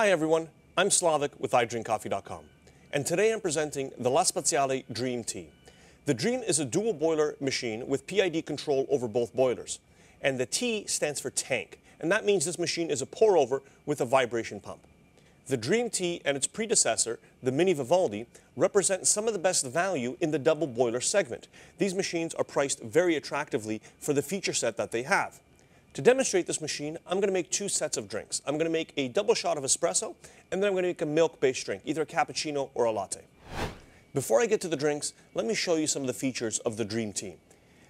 Hi everyone, I'm Slavik with iDrinkCoffee.com, and today I'm presenting the La Spaziale Dream Tea. The Dream is a dual boiler machine with PID control over both boilers, and the T stands for tank, and that means this machine is a pour-over with a vibration pump. The Dream Tea and its predecessor, the Mini Vivaldi, represent some of the best value in the double boiler segment. These machines are priced very attractively for the feature set that they have. To demonstrate this machine, I'm going to make two sets of drinks. I'm going to make a double shot of espresso, and then I'm going to make a milk-based drink, either a cappuccino or a latte. Before I get to the drinks, let me show you some of the features of the Dream Tea.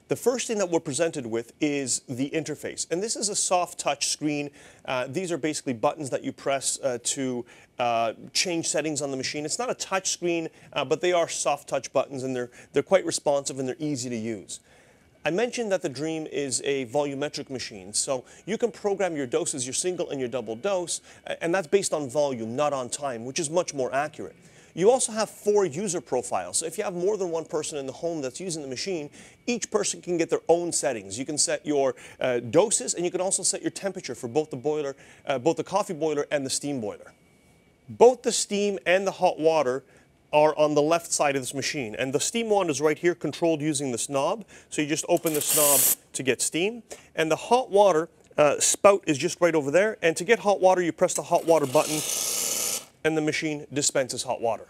The first thing that we're presented with is the interface, and this is a soft touch screen. These are basically buttons that you press to change settings on the machine. It's not a touch screen, but they are soft touch buttons, and they're quite responsive and they're easy to use. I mentioned that the Dream is a volumetric machine, so you can program your doses, your single and your double dose, and that's based on volume, not on time, which is much more accurate. You also have 4 user profiles, so if you have more than one person in the home that's using the machine, each person can get their own settings. You can set your doses, and you can also set your temperature for both the boiler, both the coffee boiler and the steam boiler. Both the steam and the hot water are on the left side of this machine, and the steam wand is right here, controlled using this knob. So you just open this knob to get steam, and the hot water spout is just right over there, and to get hot water you press the hot water button and the machine dispenses hot water.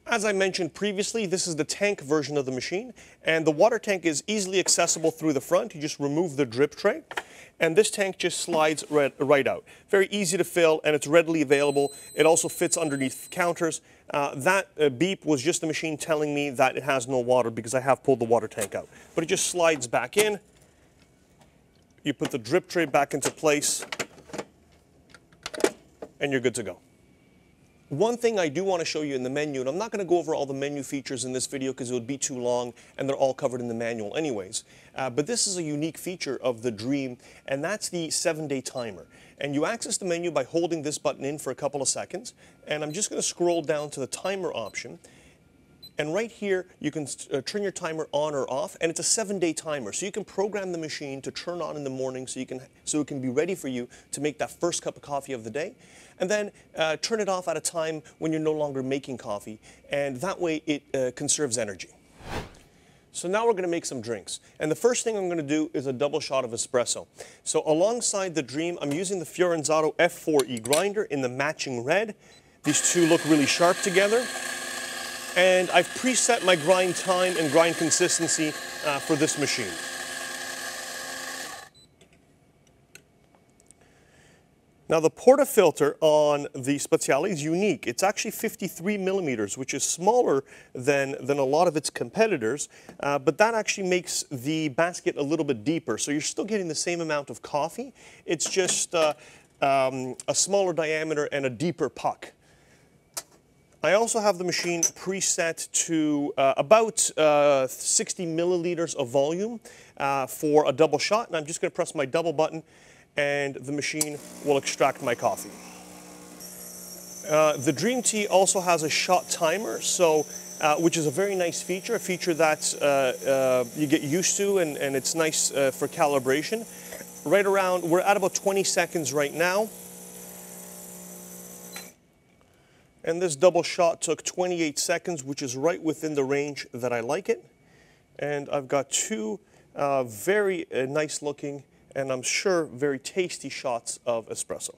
As I mentioned previously, this is the tank version of the machine, and the water tank is easily accessible through the front. You just remove the drip tray, and this tank just slides right out. Very easy to fill, and it's readily available. It also fits underneath counters. That beep was just the machine telling me that it has no water because I have pulled the water tank out. But it just slides back in. You put the drip tray back into place, and you're good to go. One thing I do want to show you in the menu, and I'm not going to go over all the menu features in this video because it would be too long, and they're all covered in the manual anyways. But this is a unique feature of the Dream, and that's the 7-day timer. And you access the menu by holding this button in for a couple of seconds, and I'm just going to scroll down to the timer option. And right here, you can turn your timer on or off, and it's a 7-day timer. So you can program the machine to turn on in the morning so it can be ready for you to make that first cup of coffee of the day. And then turn it off at a time when you're no longer making coffee, and that way it conserves energy. So now we're going to make some drinks. And the first thing I'm going to do is a double shot of espresso. So alongside the Dream, I'm using the Fiorenzato F4E grinder in the matching red. These two look really sharp together. And I've preset my grind time and grind consistency for this machine. Now the portafilter on the Spaziale is unique. It's actually 53 millimeters, which is smaller than a lot of its competitors, but that actually makes the basket a little bit deeper. So you're still getting the same amount of coffee. It's just a smaller diameter and a deeper puck. I also have the machine preset to about 60 milliliters of volume for a double shot, and I'm just going to press my double button and the machine will extract my coffee. The Dream Tea also has a shot timer, so which is a very nice feature, a feature that you get used to, and it's nice for calibration. Right around, we're at about 20 seconds right now. And this double shot took 28 seconds, which is right within the range that I like it. And I've got two very nice looking, and I'm sure very tasty shots of espresso.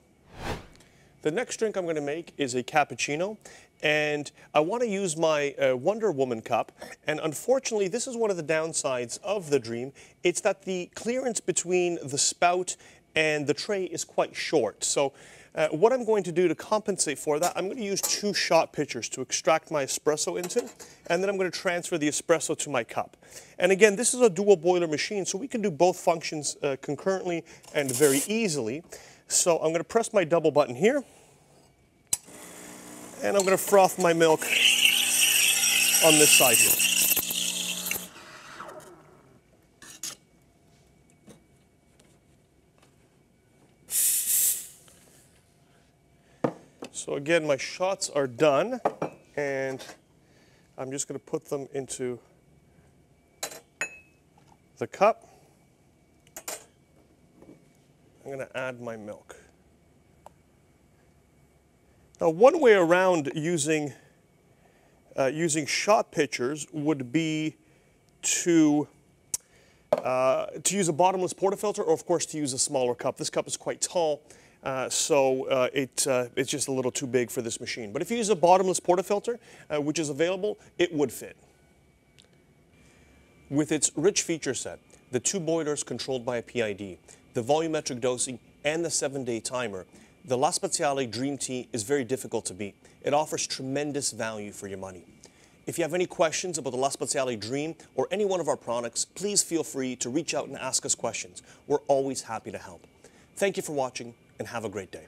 The next drink I'm going to make is a cappuccino, and I want to use my Wonder Woman cup, and unfortunately this is one of the downsides of the Dream. It's that the clearance between the spout and the tray is quite short. So what I'm going to do to compensate for that, I'm going to use 2 shot pitchers to extract my espresso into, and then I'm going to transfer the espresso to my cup. And again, this is a dual boiler machine, so we can do both functions concurrently and very easily. So I'm going to press my double button here, and I'm going to froth my milk on this side here. So again, my shots are done, and I'm just going to put them into the cup. I'm going to add my milk. Now, one way around using shot pitchers would be to use a bottomless portafilter, or of course to use a smaller cup. This cup is quite tall, so it's just a little too big for this machine. But if you use a bottomless portafilter, which is available, it would fit. With its rich feature set, the 2 boilers controlled by a PID, the volumetric dosing, and the 7-day timer, the La Spaziale Dream Tea is very difficult to beat. It offers tremendous value for your money. If you have any questions about the La Spaziale Dream or any one of our products, please feel free to reach out and ask us questions. We're always happy to help. Thank you for watching, and have a great day.